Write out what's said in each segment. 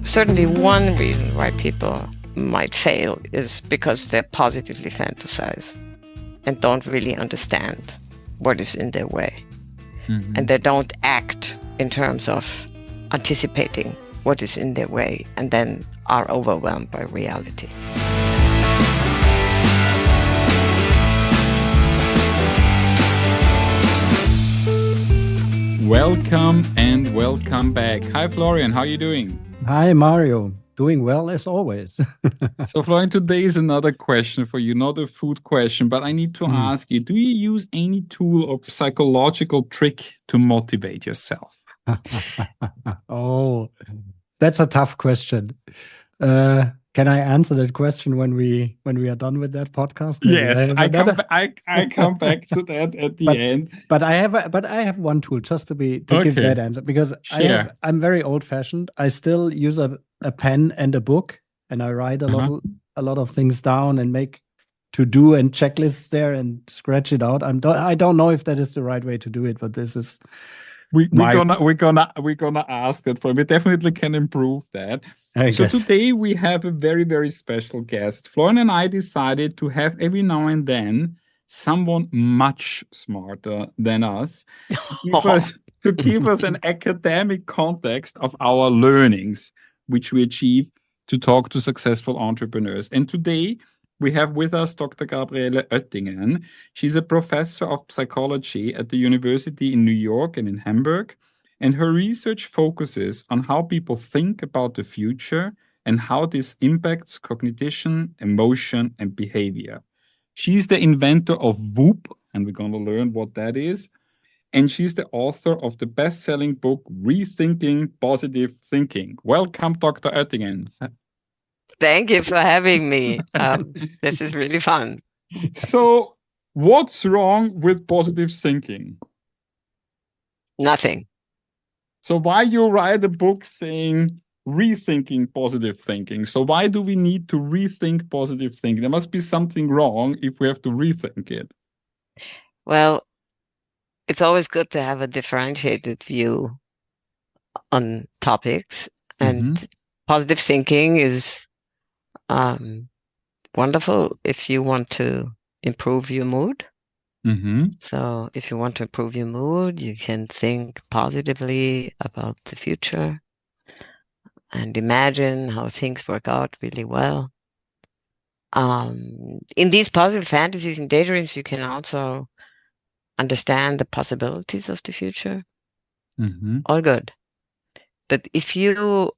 Certainly one reason why people might fail is because they positively fantasize and don't really understand what is in their way. Mm-hmm. And they don't act in terms of anticipating what is in their way and then are overwhelmed by reality. Welcome and welcome back. Hi, Florian. How are you doing? Hi, Mario. Doing well as always. So, Florian, today is another question for you, not a food question, but I need to ask you, do you use any tool or psychological trick to motivate yourself? Oh, that's a tough question. Can I answer that question when we are done with that podcast? Maybe yes, I come back to that at the end. But I have one tool just to give that answer, because I'm very old fashioned. I still use a pen and a book, and I write a lot of things down and make to do and checklists there and scratch it out. I don't know if that is the right way to do it, but this is. We're gonna ask that for. We definitely can improve that. So today we have a very, very special guest. Florian and I decided to have every now and then someone much smarter than us to give us an academic context of our learnings, which we achieve to talk to successful entrepreneurs. And today we have with us Dr. Gabriele Oettingen. She's a professor of psychology at the University in New York and in Hamburg. And her research focuses on how people think about the future and how this impacts cognition, emotion, and behavior. She's the inventor of WOOP, and we're going to learn what that is. And she's the author of the best-selling book, Rethinking Positive Thinking. Welcome, Dr. Oettingen. Thank you for having me. This is really fun. So, what's wrong with positive thinking? Nothing. So why you write a book saying rethinking positive thinking? So why do we need to rethink positive thinking? There must be something wrong if we have to rethink it. Well, it's always good to have a differentiated view on topics. And positive thinking is wonderful if you want to improve your mood. So if you want to improve your mood, you can think positively about the future and imagine how things work out really well. In these positive fantasies and daydreams, you can also understand the possibilities of the future. All good. But if you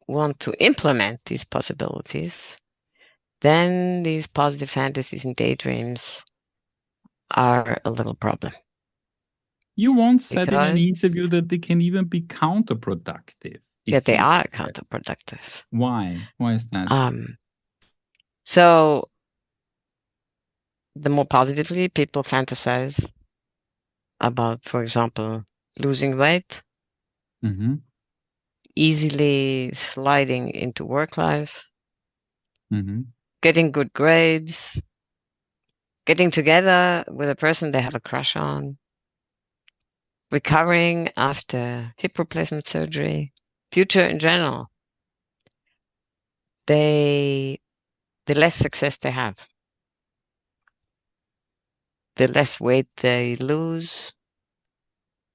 want to implement these possibilities, then these positive fantasies and daydreams are a little problem. You once said in an interview that they can even be counterproductive. Yeah, they are counterproductive. Why? Why is that? So the more positively people fantasize about, for example, losing weight, easily sliding into work life, getting good grades, getting together with a person they have a crush on, recovering after hip replacement surgery, future in general, the less success they have, the less weight they lose,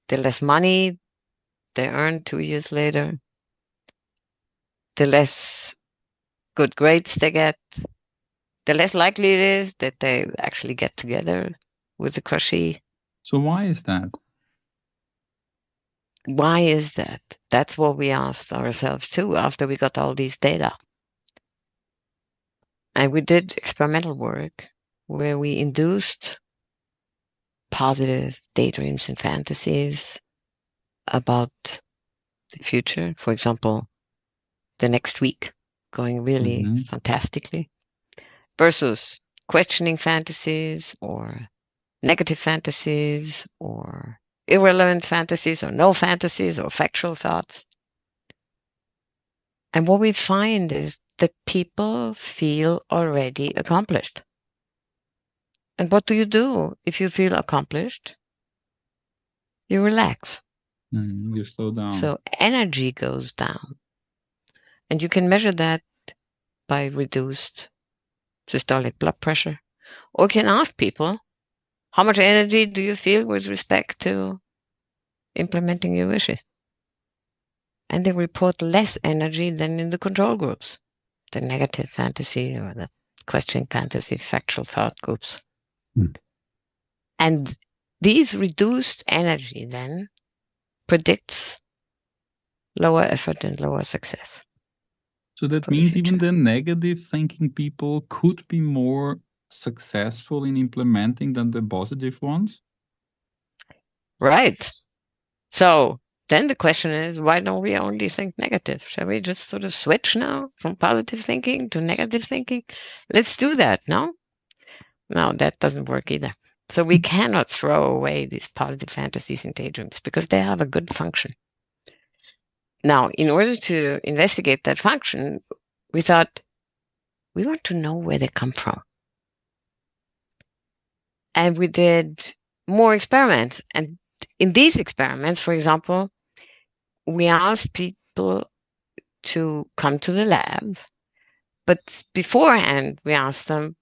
the less money they earn 2 years later, the less good grades they get, the less likely it is that they actually get together with the crushee. So why is that? Why is that? That's what we asked ourselves too after we got all these data. And we did experimental work where we induced positive daydreams and fantasies about the future. For example, the next week going really fantastically, versus questioning fantasies or negative fantasies or irrelevant fantasies or no fantasies or factual thoughts. And what we find is that people feel already accomplished. And what do you do if you feel accomplished? You relax. You slow down. So energy goes down. And you can measure that by reduced systolic blood pressure. Or you can ask people, how much energy do you feel with respect to implementing your wishes? And they report less energy than in the control groups, the negative fantasy or the questioning fantasy, factual thought groups. And these reduced energy then predicts lower effort and lower success. So that means even the negative thinking people could be more successful in implementing than the positive ones? Right. So then the question is, why don't we only think negative? Shall we just sort of switch now from positive thinking to negative thinking? Let's do that, no? No, that doesn't work either. So we cannot throw away these positive fantasies and daydreams because they have a good function. Now, in order to investigate that function, we thought we want to know where they come from. And we did more experiments. And in these experiments, for example, we asked people to come to the lab, but beforehand, we asked them,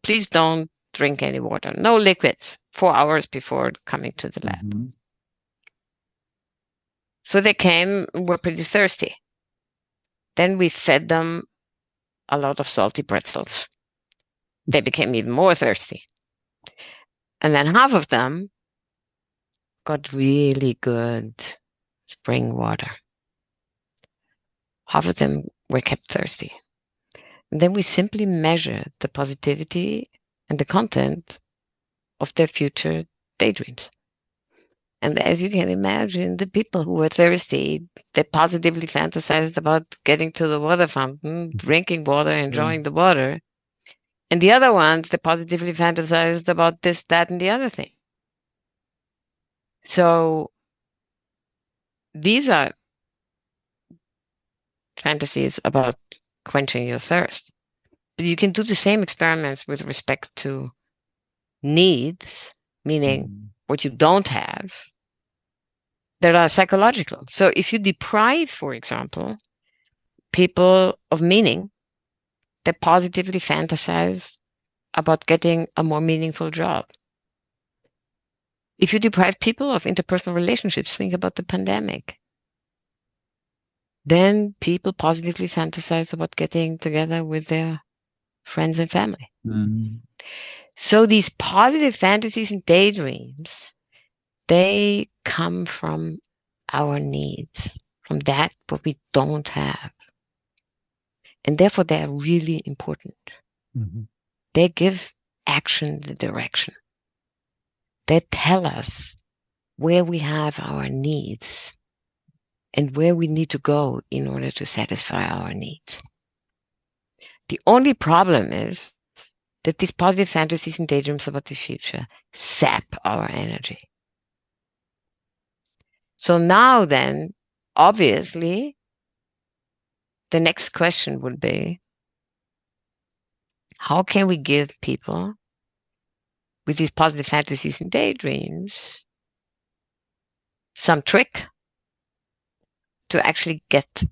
please don't drink any water, no liquids, 4 hours before coming to the lab. Mm-hmm. So they came and were pretty thirsty. Then we fed them a lot of salty pretzels. They became even more thirsty. And then half of them got really good spring water. Half of them were kept thirsty. And then we simply measured the positivity and the content of their future daydreams. And as you can imagine, the people who were thirsty, they positively fantasized about getting to the water fountain, drinking water, enjoying the water. And the other ones, they positively fantasized about this, that, and the other thing. So these are fantasies about quenching your thirst. But you can do the same experiments with respect to needs, meaning what you don't have, that are psychological. So if you deprive, for example, people of meaning, they positively fantasize about getting a more meaningful job. If you deprive people of interpersonal relationships, think about the pandemic. Then people positively fantasize about getting together with their friends and family. Mm-hmm. So these positive fantasies and daydreams, they come from our needs, from that what we don't have. And therefore they are really important. Mm-hmm. They give action the direction. They tell us where we have our needs and where we need to go in order to satisfy our needs. The only problem is that these positive fantasies and daydreams about the future sap our energy. So now then, obviously, the next question would be, how can we give people with these positive fantasies and daydreams some trick to actually get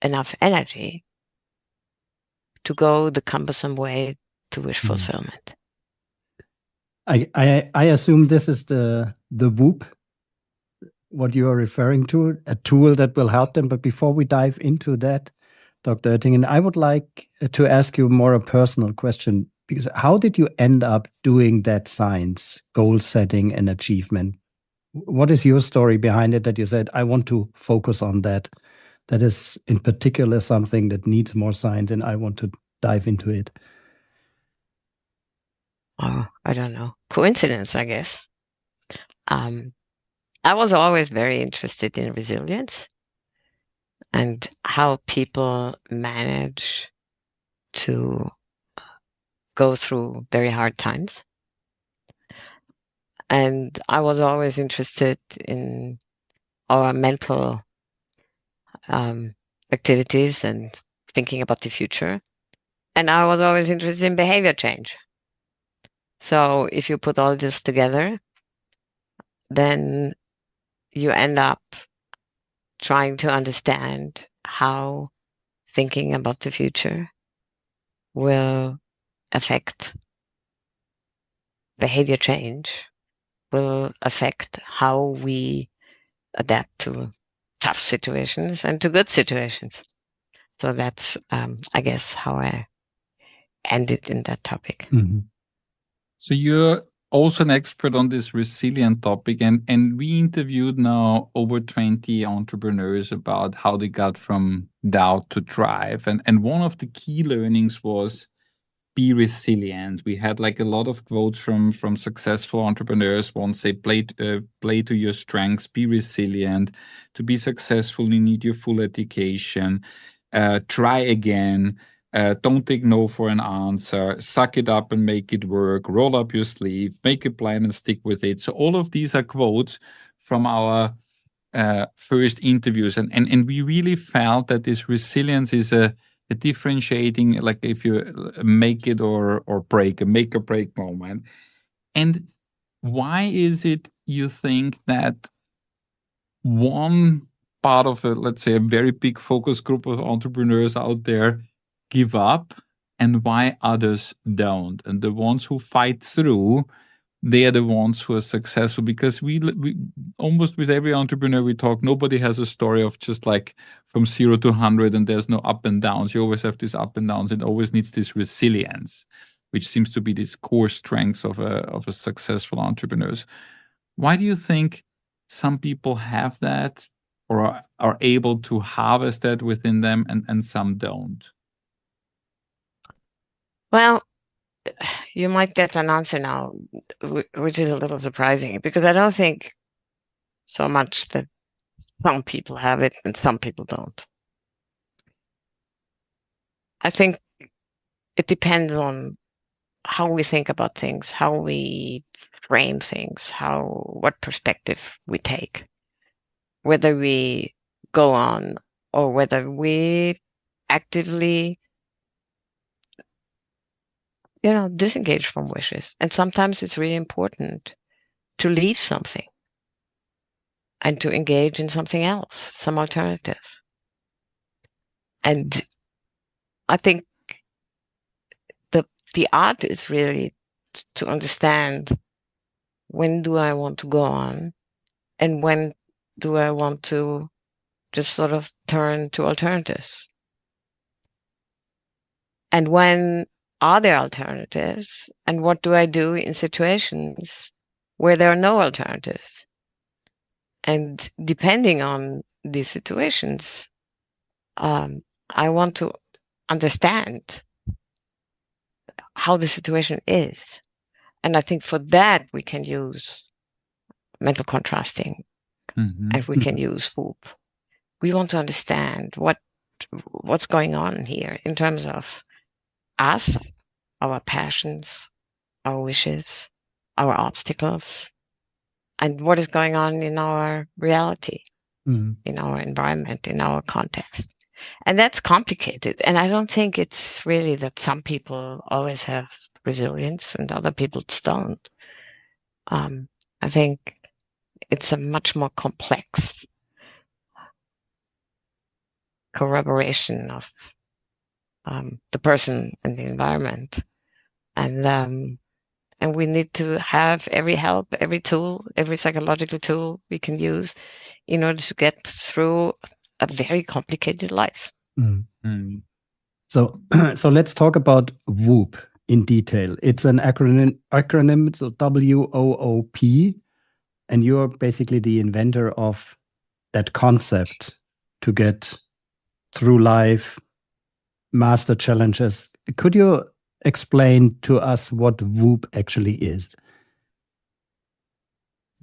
enough energy to go the cumbersome way to wish fulfillment? I assume this is the WOOP, what you are referring to, a tool that will help them. But before we dive into that, Dr. Oettingen, I would like to ask you more a personal question, because how did you end up doing that science, goal setting and achievement? What is your story behind it that you said, I want to focus on that? That is in particular something that needs more science and I want to dive into it. Oh, I don't know. Coincidence, I guess. I was always very interested in resilience and how people manage to go through very hard times. And I was always interested in our mental activities and thinking about the future. And I was always interested in behavior change. So if you put all this together, then you end up trying to understand how thinking about the future will affect behavior change, will affect how we adapt to tough situations and to good situations. So that's, I guess, how I ended in that topic. Mm-hmm. So you're also an expert on this resilient topic, and we interviewed now over 20 entrepreneurs about how they got from doubt to drive. And one of the key learnings was be resilient. We had like a lot of quotes from successful entrepreneurs. One say, play to your strengths, be resilient. To be successful, you need your full education. Try again. Don't take no for an answer. Suck it up and make it work. Roll up your sleeve. Make a plan and stick with it. So all of these are quotes from our first interviews. And we really felt that this resilience is a differentiating, like if you make it or break, a make or break moment. And why is it you think that one part of let's say a very big focus group of entrepreneurs out there give up, and why others don't? And the ones who fight through, they are the ones who are successful? Because we almost with every entrepreneur we talk, nobody has a story of just like from 0 to 100 and there's no up and downs. You always have these up and downs, and always needs this resilience, which seems to be this core strength of a successful entrepreneurs. Why do you think some people have that or are able to harvest that within them and some don't? Well, you might get an answer now, which is a little surprising, because I don't think so much that some people have it and some people don't. I think it depends on how we think about things, how we frame things, what perspective we take, whether we go on or whether we actively disengage from wishes. And sometimes it's really important to leave something and to engage in something else, some alternative. And I think the art is really to understand, when do I want to go on and when do I want to just sort of turn to alternatives? And when are there alternatives? And what do I do in situations where there are no alternatives? And depending on these situations, I want to understand how the situation is. And I think for that, we can use mental contrasting, and we can use WOOP. We want to understand what's going on here in terms of us, our passions, our wishes, our obstacles, and what is going on in our reality, in our environment, in our context. And that's complicated. And I don't think it's really that some people always have resilience and other people don't. I think it's a much more complex corroboration of the person and the environment. And we need to have every help, every tool, every psychological tool we can use in order to get through a very complicated life. So let's talk about WOOP in detail. It's an acronym, so WOOP, and you're basically the inventor of that concept to get through life, master challenges. Could you explain to us what WOOP actually is?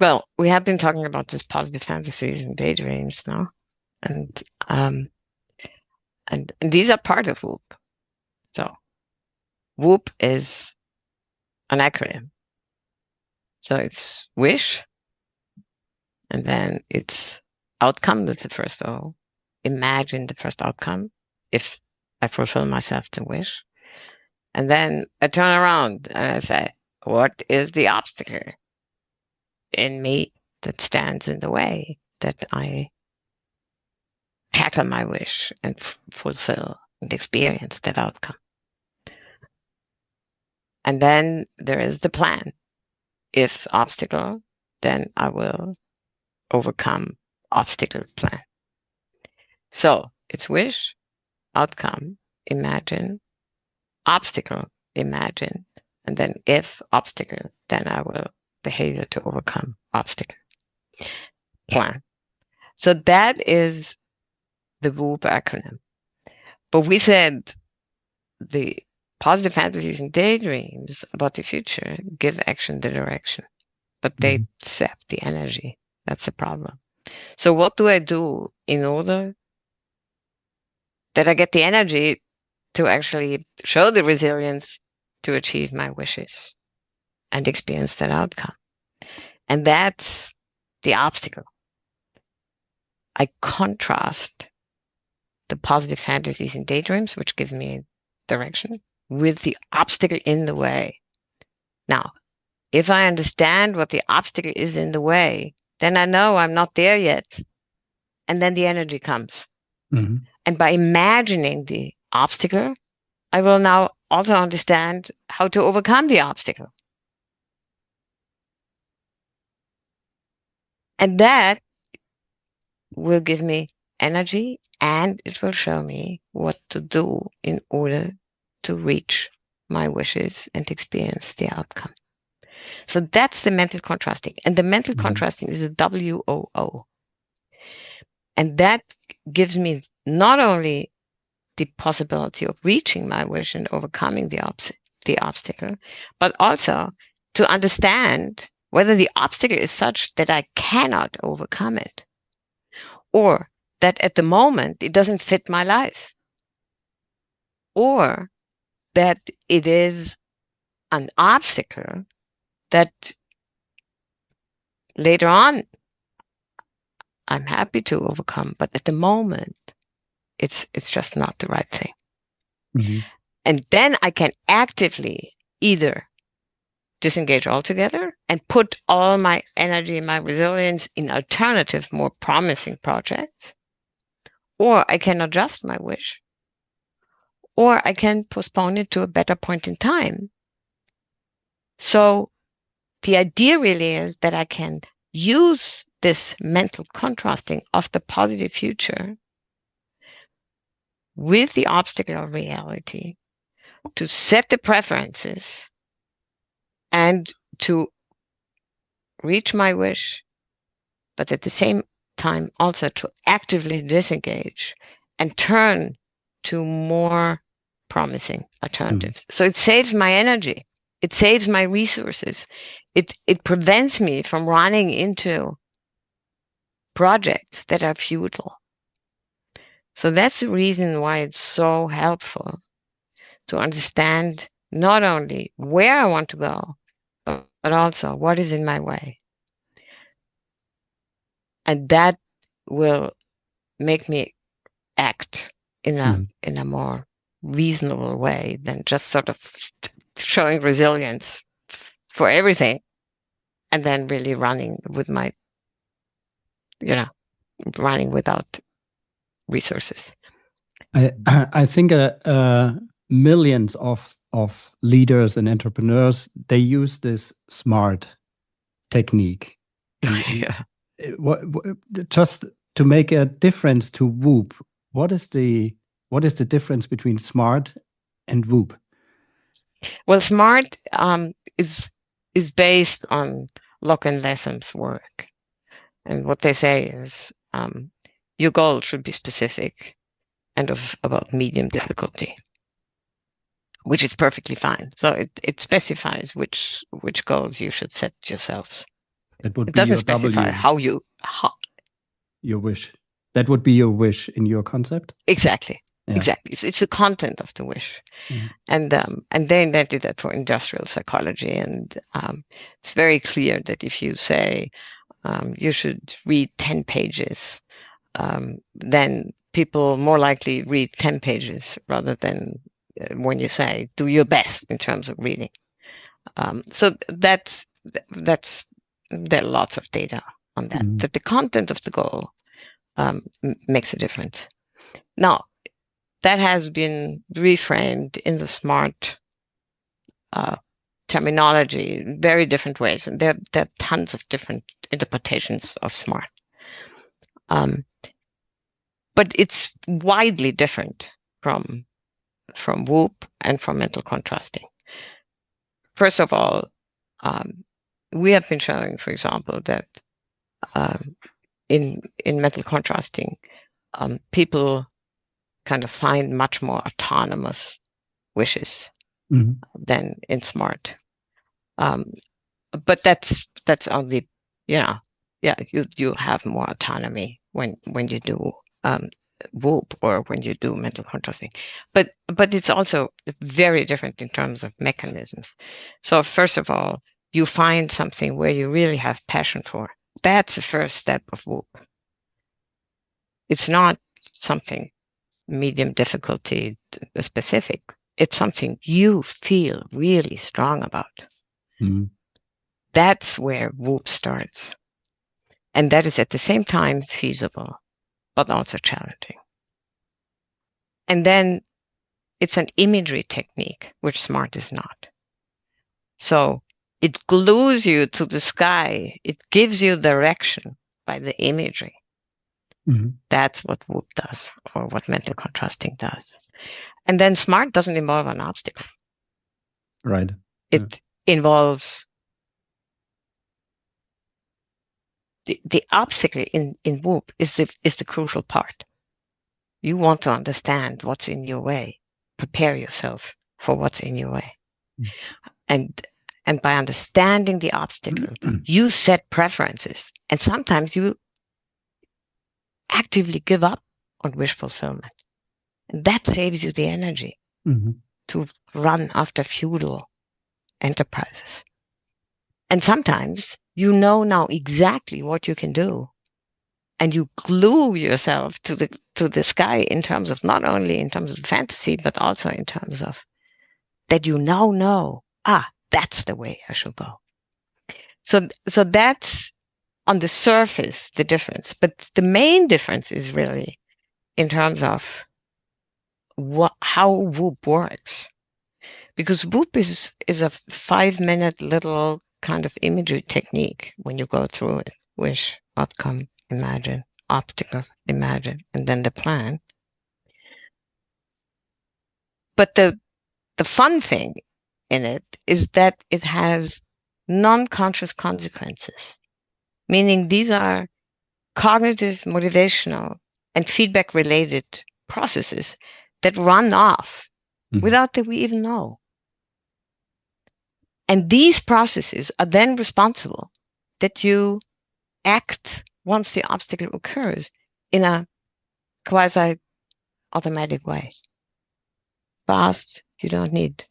Well, we have been talking about this positive fantasies and daydreams now, and these are part of WOOP. So WOOP is an acronym. So it's wish, and then it's outcome with the first O. Imagine the first outcome if I fulfill myself the wish. And then I turn around and I say, what is the obstacle in me that stands in the way that I tackle my wish and fulfill and experience that outcome. And then there is the plan. If obstacle, then I will overcome obstacle plan. So it's wish, outcome, imagine, obstacle, imagine, and then if obstacle, then I will behavior to overcome obstacle. Plan. So that is the WOOP acronym. But we said the positive fantasies and daydreams about the future give action the direction, but they sap the energy. That's the problem. So what do I do in order that I get the energy to actually show the resilience to achieve my wishes and experience that outcome? And that's the obstacle. I contrast the positive fantasies and daydreams, which give me direction, with the obstacle in the way. Now, if I understand what the obstacle is in the way, then I know I'm not there yet. And then the energy comes. Mm-hmm. And by imagining the obstacle, I will now also understand how to overcome the obstacle. And that will give me energy, and it will show me what to do in order to reach my wishes and experience the outcome. So that's the mental contrasting. And the mental contrasting is the WOO. And that gives me not only the possibility of reaching my wish and overcoming the obstacle, but also to understand whether the obstacle is such that I cannot overcome it, or that at the moment it doesn't fit my life, or that it is an obstacle that later on I'm happy to overcome, but at the moment it's just not the right thing. Mm-hmm. And then I can actively either disengage altogether and put all my energy and my resilience in alternative, more promising projects, or I can adjust my wish, or I can postpone it to a better point in time. So the idea really is that I can use this mental contrasting of the positive future with the obstacle of reality to set the preferences and to reach my wish, but at the same time also to actively disengage and turn to more promising alternatives. Mm-hmm. So it saves my energy. It saves my resources. It prevents me from running into projects that are futile. So that's the reason why it's so helpful to understand not only where I want to go, but also what is in my way. And that will make me act in a more reasonable way than just sort of showing resilience for everything and then really running with my, running without resources. I think millions of leaders and entrepreneurs, they use this SMART technique. Yeah. Just to make a difference to WOOP, what is the difference between SMART and WOOP? Well, SMART is based on Locke and Latham's work, and what they say is your goal should be specific and of about medium difficulty, which is perfectly fine. So it specifies which goals you should set yourself. It would be doesn't your specify how your wish. That would be your wish in your concept. Exactly. Yeah. Exactly. It's the content of the wish, and they invented that for industrial psychology. And it's very clear that if you say you should read 10 pages, then people more likely read 10 pages rather than when you say do your best in terms of reading. So that's there are lots of data on that. That the content of the goal makes a difference. Now, that has been reframed in the SMART terminology in very different ways. And there are tons of different interpretations of SMART. But it's widely different from WOOP and from mental contrasting. First of all, we have been showing, for example, that in mental contrasting, people kind of find much more autonomous wishes than in SMART. But that's only, you have more autonomy when you do WOOP or when you do mental contrasting. But it's also very different in terms of mechanisms. So first of all, you find something where you really have passion for. That's the first step of WOOP. It's not something medium difficulty specific. It's something you feel really strong about. That's where WOOP starts. And that is at the same time feasible, but also challenging. And then it's an imagery technique, which SMART is not. So it glues you to the sky. It gives you direction by the imagery. That's what WOOP does, or what mental contrasting does. And then SMART doesn't involve an obstacle. Right. It involves the obstacle in WOOP is the crucial part. You want to understand what's in your way. Prepare yourself for what's in your way. And by understanding the obstacle, you set preferences. And sometimes you actively give up on wish fulfillment. And that saves you the energy to run after futile enterprises. And sometimes you know now exactly what you can do. And you glue yourself to the sky in terms of not only in terms of fantasy, but also in terms of that you now know, that's the way I should go. So that's on the surface the difference. But the main difference is really in terms of how WOOP works. Because WOOP is a 5-minute little kind of imagery technique when you go through it. Wish, outcome, imagine, obstacle, imagine, and then the plan. But the fun thing in it is that it has non-conscious consequences, meaning these are cognitive, motivational, and feedback-related processes that run off without that we even know. And these processes are then responsible that you act once the obstacle occurs in a quasi-automatic way. Fast, you don't need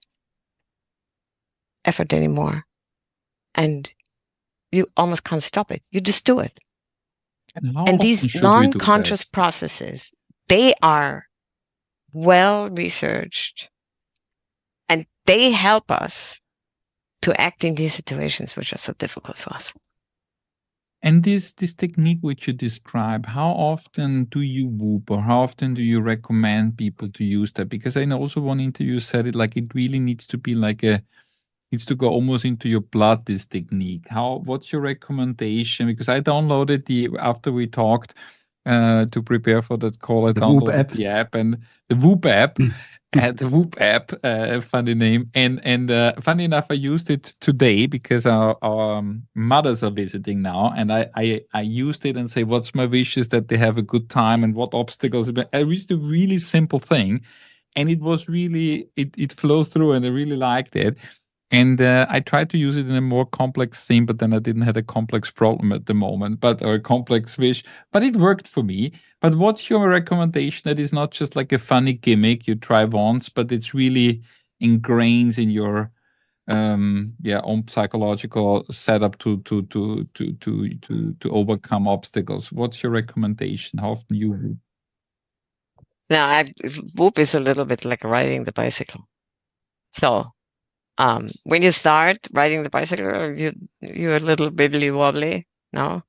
effort anymore. And you almost can't stop it. You just do it. And these non-conscious processes, they are well researched, and they help us to act in these situations which are so difficult for us. And this technique which you describe, how often do you WOOP, or how often do you recommend people to use that? Because I know also one interview said it like it really needs to be like needs to go almost into your blood, this technique. What's your recommendation? Because I downloaded after we talked to prepare for that call, I downloaded the app and the WOOP app. The WOOP app, funny name, and funny enough, I used it today because our mothers are visiting now, and I used it and say, what's my wishes that they have a good time and what obstacles. I used a really simple thing, and it was really it flowed through, and I really liked it. And I tried to use it in a more complex theme, but then I didn't have a complex problem at the moment, or a complex wish, but it worked for me. But what's your recommendation that is not just like a funny gimmick you try once, but it's really ingrained in your own psychological setup to overcome obstacles? What's your recommendation? How often you WOOP? Now, WOOP is a little bit like riding the bicycle. So when you start riding the bicycle, you're a little wibbly wobbly, no?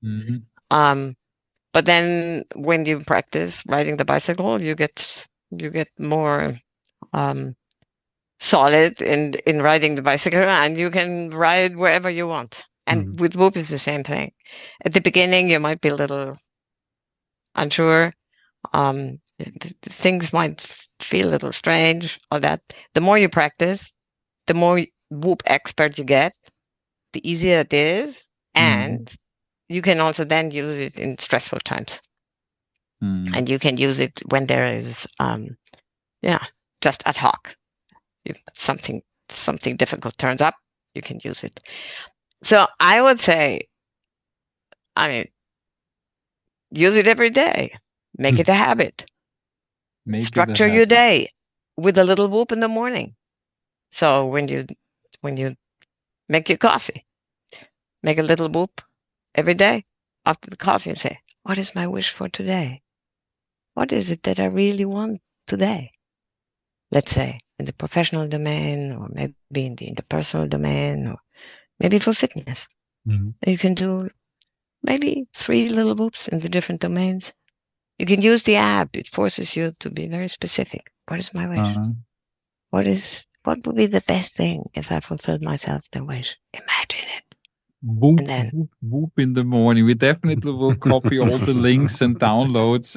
But then when you practice riding the bicycle, you get you get more solid in riding the bicycle, and you can ride wherever you want. And with WOOP, it's the same thing. At the beginning, you might be a little unsure. Things might feel a little strange, or that. The more you practice, the more WOOP expert you get, the easier it is, and you can also then use it in stressful times. And you can use it when there is, just ad hoc. If something difficult turns up, you can use it. So I would say, use it every day. Make it a habit. Structure your day with a little WOOP in the morning. So when you make your coffee, make a little WOOP every day after the coffee and say, what is my wish for today? What is it that I really want today? Let's say in the professional domain, or maybe in the interpersonal domain, or maybe for fitness. You can do maybe 3 little WOOPs in the different domains. You can use the app. It forces you to be very specific. What is my wish? What would be the best thing if I fulfilled myself the wish? Imagine it. WOOP in the morning. We definitely will copy all the links and downloads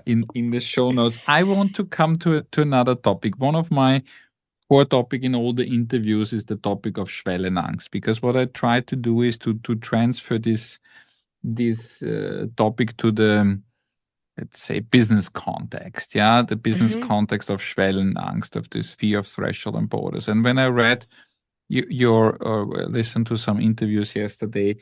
in the show notes. I want to come to another topic. One of my core topic in all the interviews is the topic of Schwellenangst, because what I try to do is to transfer this topic to the, let's say, business context. The business context of Schwellenangst, of this fear of threshold and borders. And when I read listened to some interviews yesterday,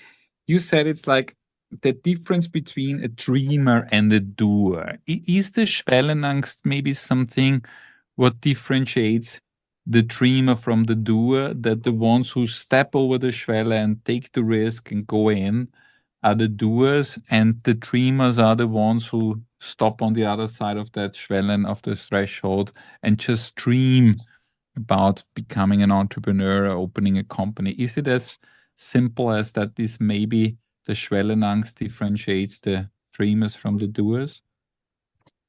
you said it's like the difference between a dreamer and a doer. Is the Schwellenangst maybe something what differentiates the dreamer from the doer, that the ones who step over the Schwelle and take the risk and go in are the doers, and the dreamers are the ones who stop on the other side of that Schwellen, of the threshold, and just dream about becoming an entrepreneur or opening a company? Is it as simple as that? This maybe the Schwellenangst differentiates the dreamers from the doers?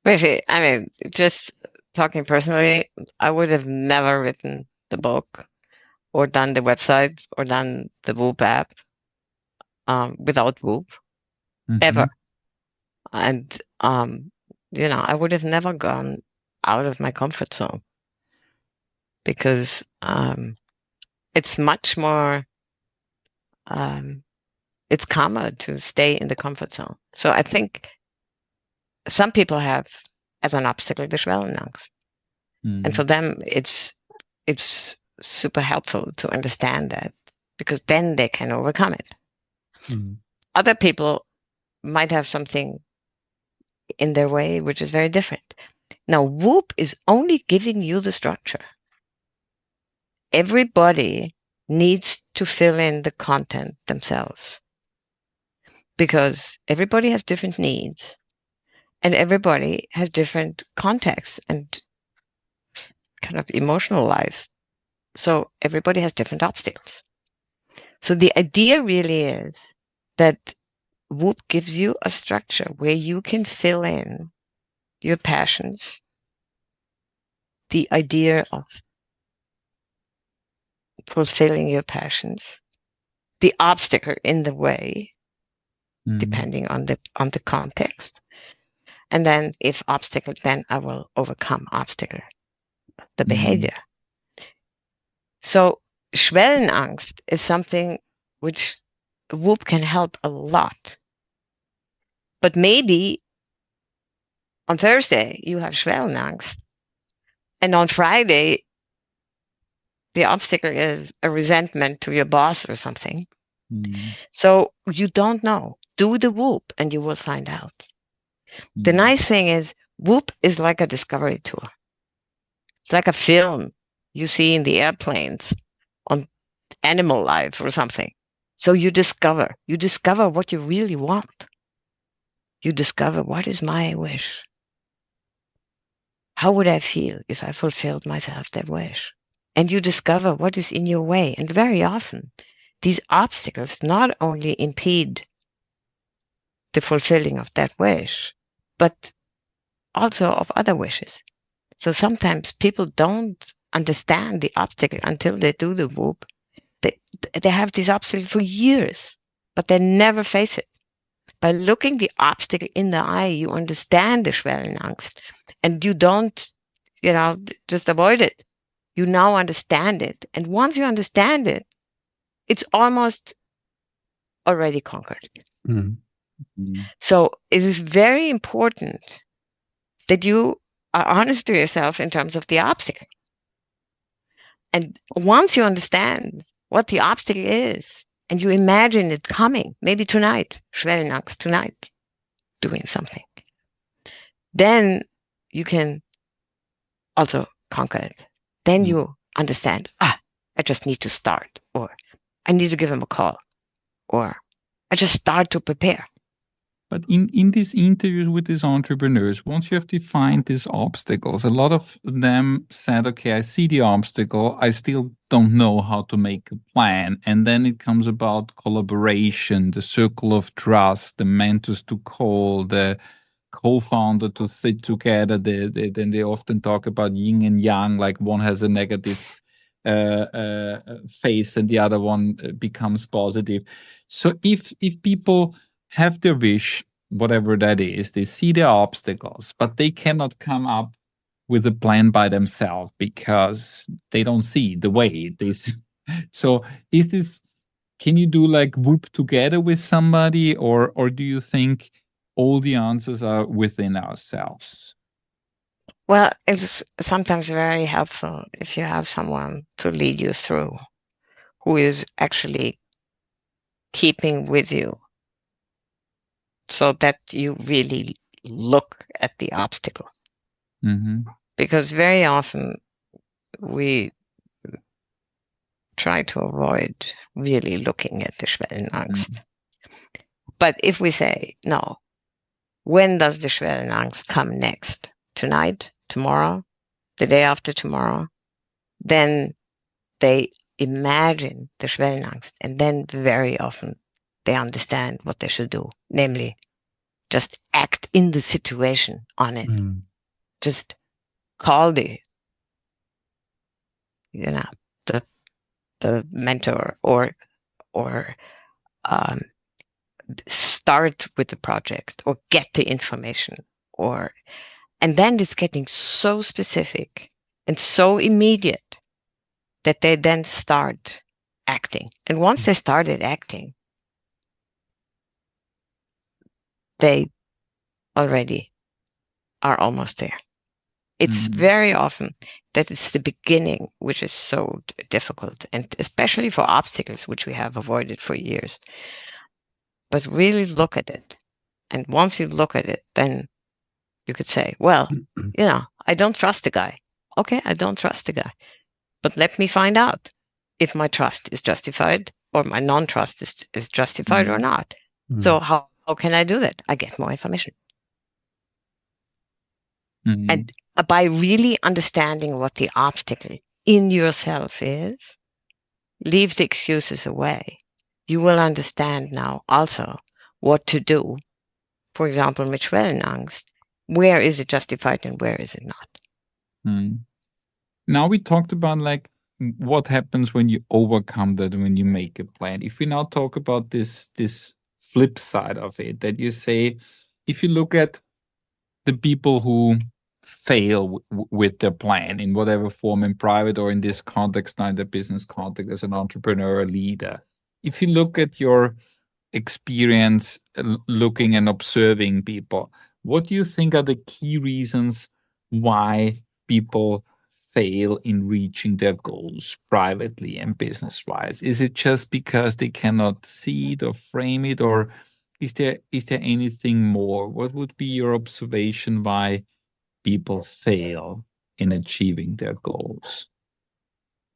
Really, just talking personally, I would have never written the book or done the website or done the WOOP app without WOOP, ever. And, I would have never gone out of my comfort zone, because it's much more, it's calmer to stay in the comfort zone. So I think some people have as an obstacle the Schwellenangst. And for them, it's super helpful to understand that, because then they can overcome it. Other people might have something in their way which is very different. Now, WOOP is only giving you the structure. Everybody needs to fill in the content themselves, because everybody has different needs and everybody has different contexts and kind of emotional life. So everybody has different obstacles. So the idea really is that WOOP gives you a structure where you can fill in your passions, the idea of fulfilling your passions, the obstacle in the way, depending on the context. And then if obstacle, then I will overcome obstacle, the behavior. So Schwellenangst is something which WOOP can help a lot. But maybe on Thursday you have Schwellenangst, and on Friday the obstacle is a resentment to your boss or something. So you don't know. Do the WOOP and you will find out. The nice thing is WOOP is like a discovery tour. It's like a film you see in the airplanes on animal life or something. So you discover what you really want. You discover, what is my wish? How would I feel if I fulfilled myself that wish? And you discover what is in your way. And very often, these obstacles not only impede the fulfilling of that wish, but also of other wishes. So sometimes people don't understand the obstacle until they do the WOOP. They have this obstacle for years, but they never face it. By looking the obstacle in the eye, you understand the Schwellenangst, and you don't, just avoid it. You now understand it. And once you understand it, it's almost already conquered. Mm-hmm. So it is very important that you are honest to yourself in terms of the obstacle. And once you understand what the obstacle is, and you imagine it coming, maybe tonight, Schwellenangst tonight, doing something, then you can also conquer it. Then you understand, I just need to start, or I need to give him a call, or I just start to prepare. But in these interviews with these entrepreneurs, once you have defined these obstacles, a lot of them said, okay, I see the obstacle, I still don't know how to make a plan. And then it comes about collaboration, the circle of trust, the mentors to call, the co-founder to sit together. Then they often talk about yin and yang, like one has a negative face and the other one becomes positive. So if people have their wish, whatever that is, they see their obstacles, but they cannot come up with a plan by themselves because they don't see the way. So can you do like WOOP together with somebody, or do you think all the answers are within ourselves? Well, it's sometimes very helpful if you have someone to lead you through who is actually keeping with you, so that you really look at the obstacle. Mm-hmm. Because very often we try to avoid really looking at the Schwellenangst. Mm-hmm. But if we say, no, when does the Schwellenangst come next? Tonight, tomorrow, the day after tomorrow? Then they imagine the Schwellenangst, and then very often they understand what they should do, namely just act in the situation on it. Just call the mentor, or start with the project, or get the information, and then it's getting so specific and so immediate that they then start acting. And once they started acting, they already are almost there. It's very often that it's the beginning which is so difficult, and especially for obstacles which we have avoided for years. But really look at it. And once you look at it, then you could say, well, I don't trust the guy. Okay, I don't trust the guy. But let me find out if my trust is justified, or my non-trust is justified or not. So how can I do that? I get more information. And by really understanding what the obstacle in yourself is, leave the excuses away. You will understand now also what to do. For example, with Schwellenangst, where is it justified and where is it not? Now we talked about like what happens when you overcome that, when you make a plan. If we now talk about this flip side of it, that you say, if you look at the people who fail with their plan in whatever form, in private or in this context, now in the business context as an entrepreneur or leader, if you look at your experience looking and observing people, what do you think are the key reasons why people fail in reaching their goals privately and business-wise? Is it just because they cannot see it or frame it, or is there anything more? What would be your observation why people fail in achieving their goals,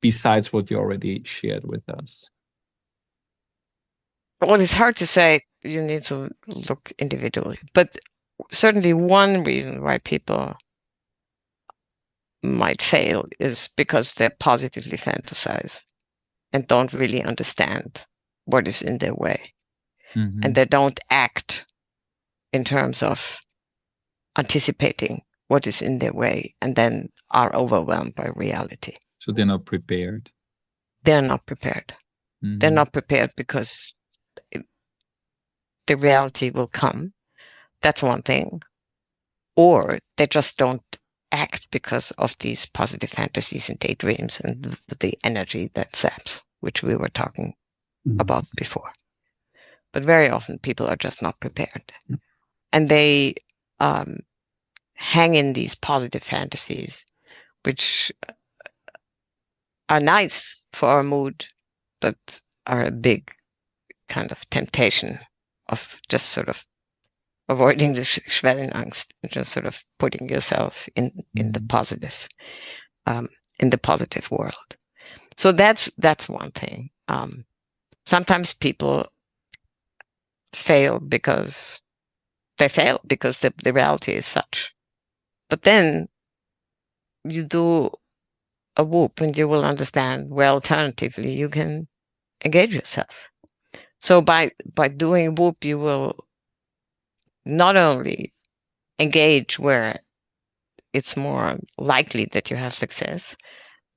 besides what you already shared with us? Well, it's hard to say. You need to look individually. But certainly one reason why people might fail is because they positively fantasize and don't really understand what is in their way. And they don't act in terms of anticipating what is in their way and then are overwhelmed by reality. So they're not prepared. They're not prepared. Mm-hmm. They're not prepared because the reality will come. That's one thing. Or they just don't act because of these positive fantasies and daydreams and the energy that saps, which we were talking about before. But very often people are just not prepared. And they hang in these positive fantasies, which are nice for our mood, but are a big kind of temptation of just sort of avoiding the Schwellenangst and just sort of putting yourself in the positive, in the positive world. So that's one thing. Sometimes people fail because the reality is such. But then you do a WOOP and you will understand where alternatively you can engage yourself. So by doing WOOP, you will not only engage where it's more likely that you have success,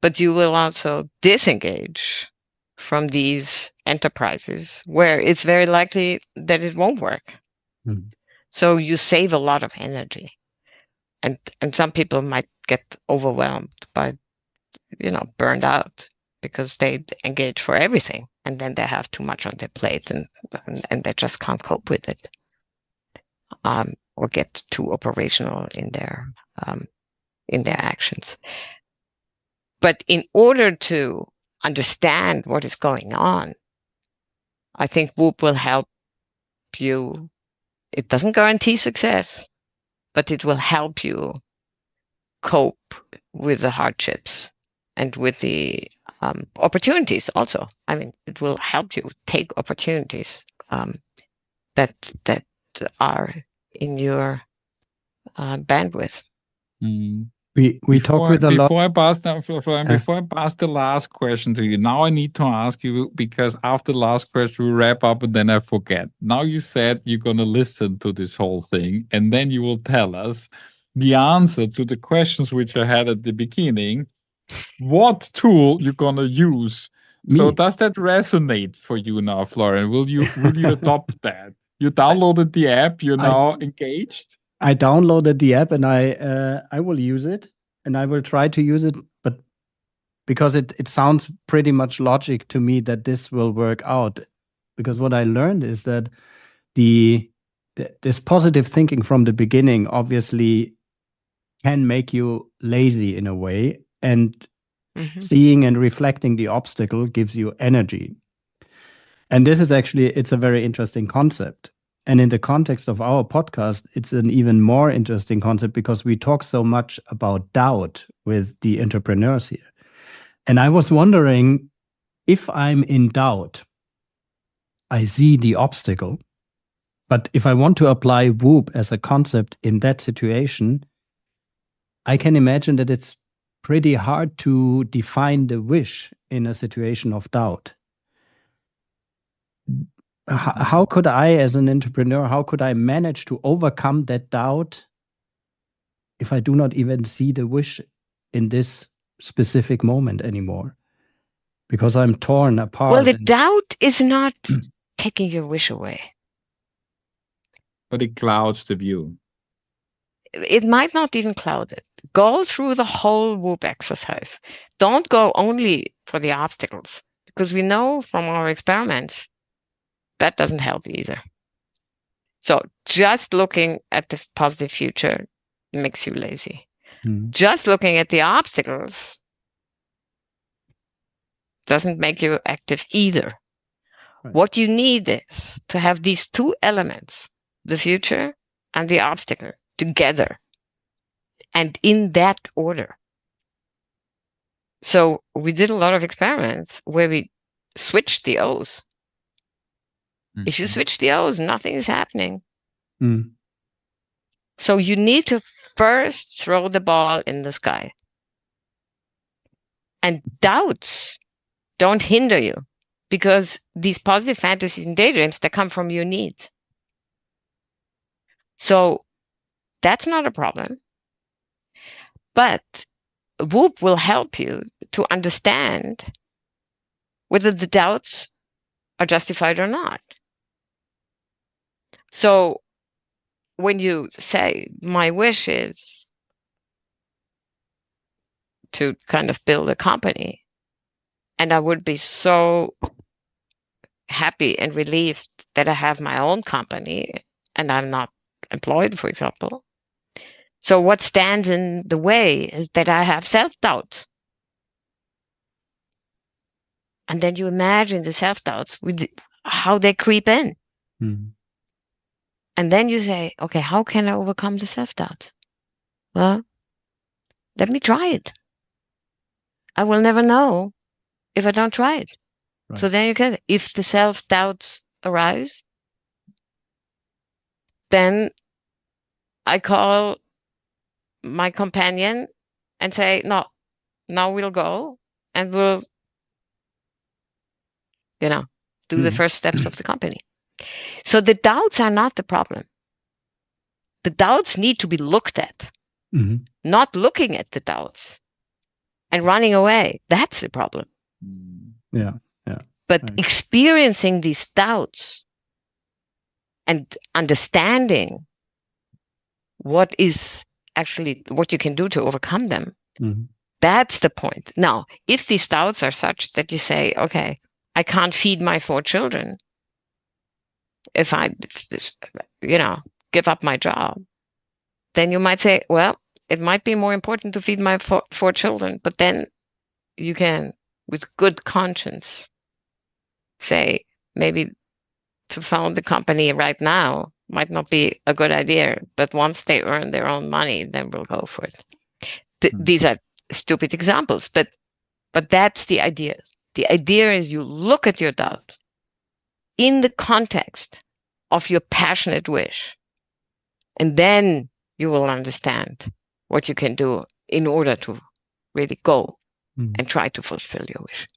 but you will also disengage from these enterprises where it's very likely that it won't work. So you save a lot of energy. And some people might get overwhelmed by, burned out because they engage for everything. And then they have too much on their plate and they just can't cope with it. Or get too operational in their actions. But in order to understand what is going on, I think WOOP will help you. It doesn't guarantee success, but it will help you cope with the hardships and with the opportunities also. I mean, it will help you take opportunities that are in your bandwidth. We talk with a lot. Before I pass the last question to you, now I need to ask you, because after the last question we wrap up and then I forget. Now you said you're going to listen to this whole thing and then you will tell us the answer to the questions which I had at the beginning. What tool you're going to use? So does that resonate for you now, Florian? Will you adopt that? You downloaded the app. You're now engaged. I downloaded the app and I will use it and I will try to use it, but because it sounds pretty much logic to me that this will work out. Because what I learned is that this positive thinking from the beginning obviously can make you lazy in a way, and seeing and reflecting the obstacle gives you energy. And this is actually, it's a very interesting concept. And in the context of our podcast, it's an even more interesting concept because we talk so much about doubt with the entrepreneurs here. And I was wondering, if I'm in doubt, I see the obstacle. But if I want to apply WOOP as a concept in that situation, I can imagine that it's pretty hard to define the wish in a situation of doubt. How could I, as an entrepreneur, how could I manage to overcome that doubt if I do not even see the wish in this specific moment anymore? Because I'm torn apart. Well, the doubt is not taking your wish away. But it clouds the view. It might not even cloud it. Go through the whole WOOP exercise. Don't go only for the obstacles, because we know from our experiments that doesn't help either. So just looking at the positive future makes you lazy. Just looking at the obstacles doesn't make you active either. Right. What you need is to have these two elements, the future and the obstacle, together and in that order. So we did a lot of experiments where we switched the O's. If you switch the O's, nothing is happening. So you need to first throw the ball in the sky. And doubts don't hinder you, because these positive fantasies and daydreams, they come from your needs. So that's not a problem. But WOOP will help you to understand whether the doubts are justified or not. So when you say, my wish is to kind of build a company, and I would be so happy and relieved that I have my own company and I'm not employed, for example. So what stands in the way is that I have self-doubt. And then you imagine the self-doubts with how they creep in. Mm. And then you say, okay, how can I overcome the self-doubt? Well, let me try it. I will never know if I don't try it. Right. So then you can, if the self-doubts arise, then I call my companion and say, no, now we'll go and we'll, do the first steps of the company. So the doubts are not the problem. The doubts need to be looked at. Mm-hmm. Not looking at the doubts and running away. That's the problem. Yeah. But right. Experiencing these doubts and understanding what is actually what you can do to overcome them. Mm-hmm. That's the point. Now, if these doubts are such that you say, okay, I can't feed my 4 children if I, give up my job, then you might say, well, it might be more important to feed my 4 children, but then you can, with good conscience, say maybe to found the company right now might not be a good idea, but once they earn their own money, then we'll go for it. These are stupid examples, but that's the idea. The idea is you look at your doubt in the context of your passionate wish, and then you will understand what you can do in order to really go and try to fulfill your wish.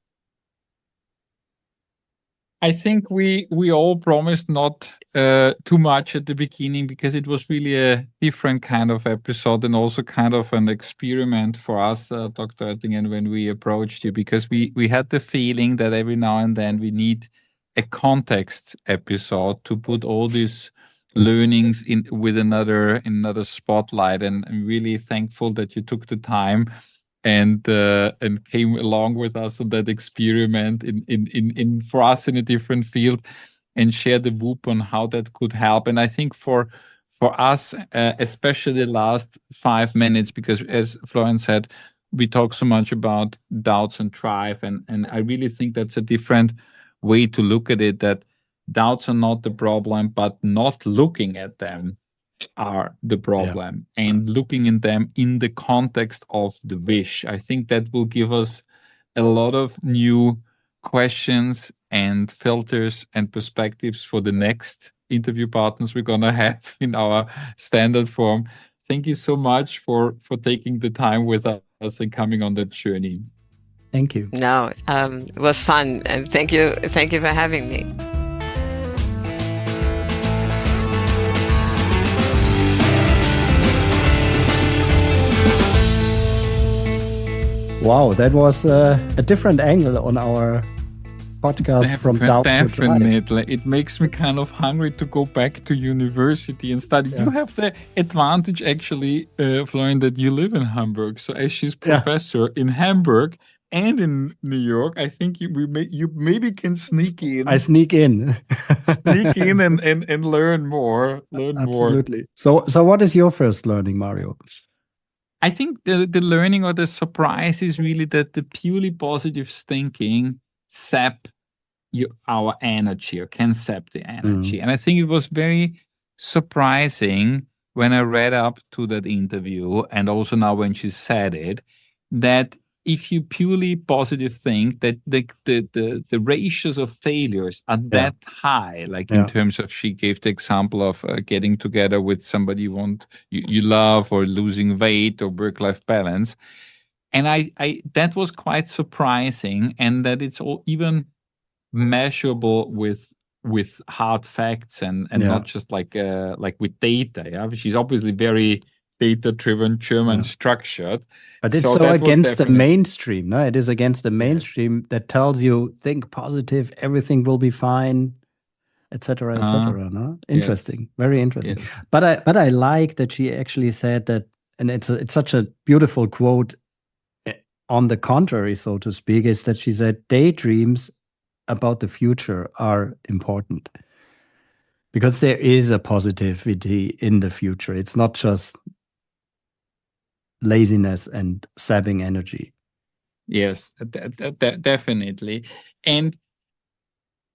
I think we all promised not too much at the beginning, because it was really a different kind of episode and also kind of an experiment for us, Dr. Oettingen, when we approached you, because we had the feeling that every now and then we need a context episode to put all these learnings in with another spotlight, and I'm really thankful that you took the time and came along with us on that experiment in for us in a different field, and share the WOOP on how that could help. And I think for us, especially the last 5 minutes, because as Florian said, we talk so much about doubts and drive, and I really think that's a different way to look at it, that doubts are not the problem, but not looking at them are the problem, and looking in them in the context of the wish. I think that will give us a lot of new questions and filters and perspectives for the next interview partners we're going to have in our standard form. Thank you so much for taking the time with us and coming on that journey. Thank you. No, it was fun, and thank you for having me. Wow, that was a different angle on our podcast from doubt to drive. Definitely. It makes me kind of hungry to go back to university and study. Yeah. You have the advantage, actually, Florian, that you live in Hamburg. So as she's professor in Hamburg and in New York, I think you maybe can sneak in. I sneak in. Sneak in and learn more. Absolutely. So what is your first learning, Mario? I think the learning or the surprise is really that the purely positive thinking sap our energy, or can sap the energy. And I think it was very surprising when I read up to that interview, and also now when she said it, that if you purely positive think, that the ratios of failures are that high, like in terms of, she gave the example of getting together with somebody you love, or losing weight, or work-life balance. And I that was quite surprising, and that it's all even measurable with hard facts and not just like with data. Yeah, she's obviously very data-driven, German structured. But it's so against the mainstream, no? It is against the mainstream that tells you, think positive, everything will be fine, etc., etc. No, interesting, very interesting. Yes. But I like that she actually said that, and it's such a beautiful quote. On the contrary, so to speak, is that she said daydreams about the future are important because there is a positivity in the future. It's not just laziness and sapping energy. Yes, definitely. And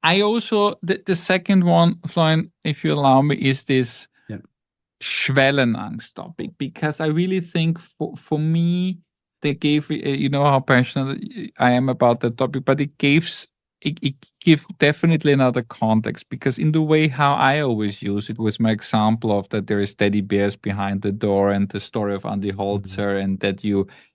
I also, the second one, Florian, if you allow me, is this Schwellenangst topic, because I really think for me, they gave, you know how passionate I am about that topic, but it gives definitely another context, because in the way how I always use it was my example of that there is teddy bears behind the door and the story of Andy Holzer, and that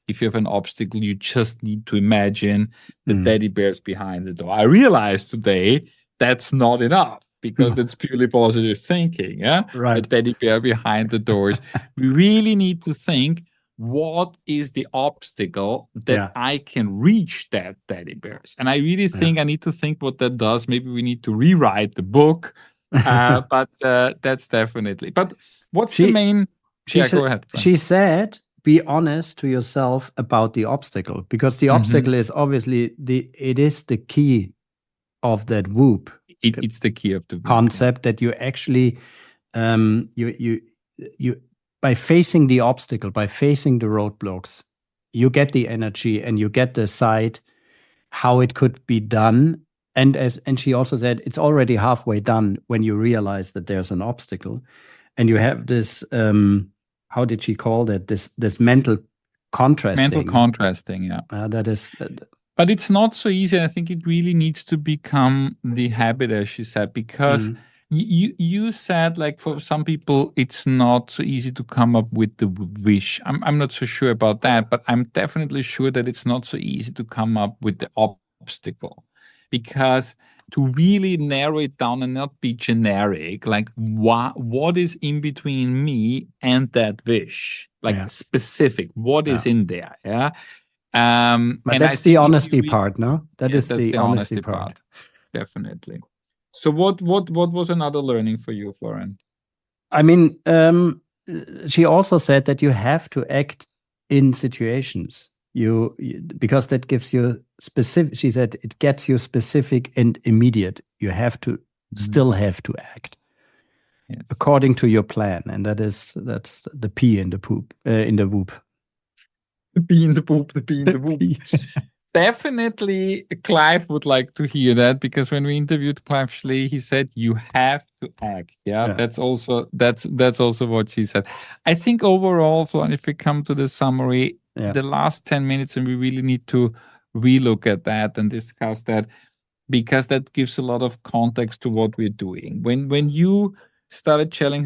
if you have an obstacle, you just need to imagine the teddy bears behind the door. I realized today that's not enough, because that's purely positive thinking. Yeah, right. The teddy bear behind the doors. We really need to think, what is the obstacle that I can reach that teddy bears? And I really think I need to think what that does. Maybe we need to rewrite the book, but that's definitely. But what's the main? Go ahead. She said, be honest to yourself about the obstacle, because the obstacle is obviously it is the key of that WOOP. It's the key of the WOOP concept that you actually you by facing the obstacle, by facing the roadblocks, you get the energy and you get the sight how it could be done. And she also said, it's already halfway done when you realize that there's an obstacle, and you have this how did she call that, this mental contrasting. Mental contrasting, yeah. That is. But it's not so easy. I think it really needs to become the habit, as she said, because you said, like, for some people, it's not so easy to come up with the wish. I'm not so sure about that, but I'm definitely sure that it's not so easy to come up with the obstacle, because to really narrow it down and not be generic, like what is in between me and that wish, like specific, what is in there, yeah. But that's the honesty part, no? That is the honesty part. Definitely. So what was another learning for you, Florian? I mean, she also said that you have to act in situations. Because that gives you specific. She said it gets you specific and immediate. You have to still have to act according to your plan, and that's the P in the poop in the WOOP. The P in the poop, the P in the WOOP. Definitely, Clive would like to hear that, because when we interviewed Clive Schlee, he said you have to act. Yeah. That's also what she said. I think overall, Florian, if we come to the summary, the last 10 minutes, and we really need to relook at that and discuss that, because that gives a lot of context to what we're doing. When you started challenging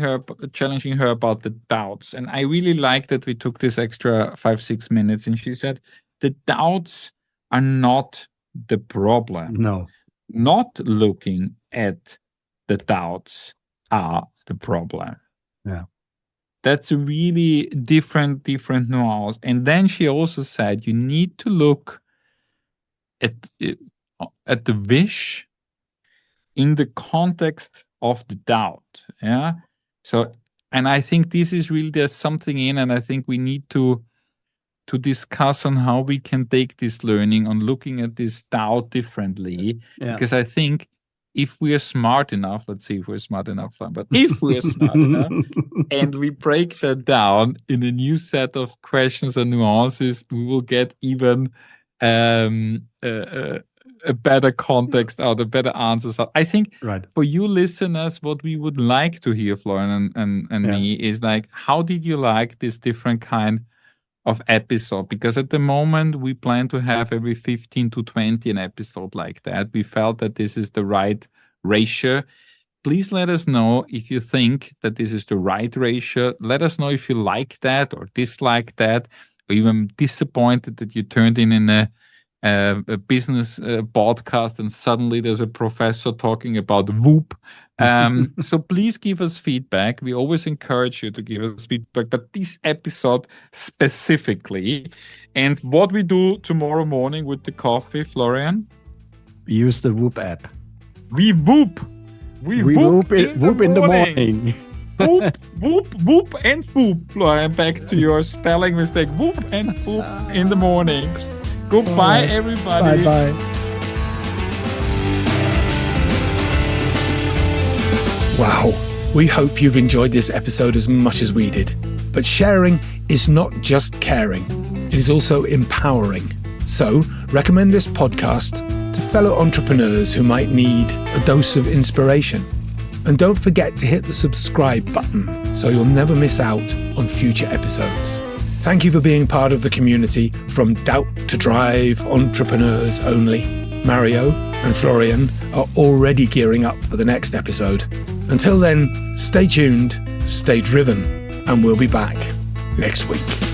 her about the doubts, and I really like that we took this extra 5-6 minutes, and she said the doubts are not the problem. No. Not looking at the doubts are the problem. Yeah. That's a really different nuance. And then she also said you need to look at the wish in the context of the doubt. Yeah. So, and I think this is really, there's something in, and I think we need to discuss on how we can take this learning on looking at this doubt differently. Because I think if we are smart enough, let's see if we're smart enough, but if we're smart enough and we break that down in a new set of questions and nuances, we will get even a better context out, a better answers out. I think for you listeners, what we would like to hear, Florian and me, is like, how did you like this different kind of episode? Because at the moment we plan to have every 15 to 20 an episode like that. We felt that this is the right ratio. Please let us know if you think that this is the right ratio. Let us know if you like that or dislike that, or even disappointed that you turned in a a business podcast, and suddenly there's a professor talking about WOOP. So please give us feedback. We always encourage you to give us feedback, but this episode specifically. And what we do tomorrow morning with the coffee, Florian? We use the WOOP app. We WOOP. We WOOP in the morning. WOOP, WOOP, WOOP, and WOOP. Florian, back to your spelling mistake. WOOP and WOOP in the morning. Goodbye, everybody. Bye-bye. Wow. We hope you've enjoyed this episode as much as we did. But sharing is not just caring. It is also empowering. So recommend this podcast to fellow entrepreneurs who might need a dose of inspiration. And don't forget to hit the subscribe button so you'll never miss out on future episodes. Thank you for being part of the community from Doubt to Drive Entrepreneurs Only. Mario and Florian are already gearing up for the next episode. Until then, stay tuned, stay driven, and we'll be back next week.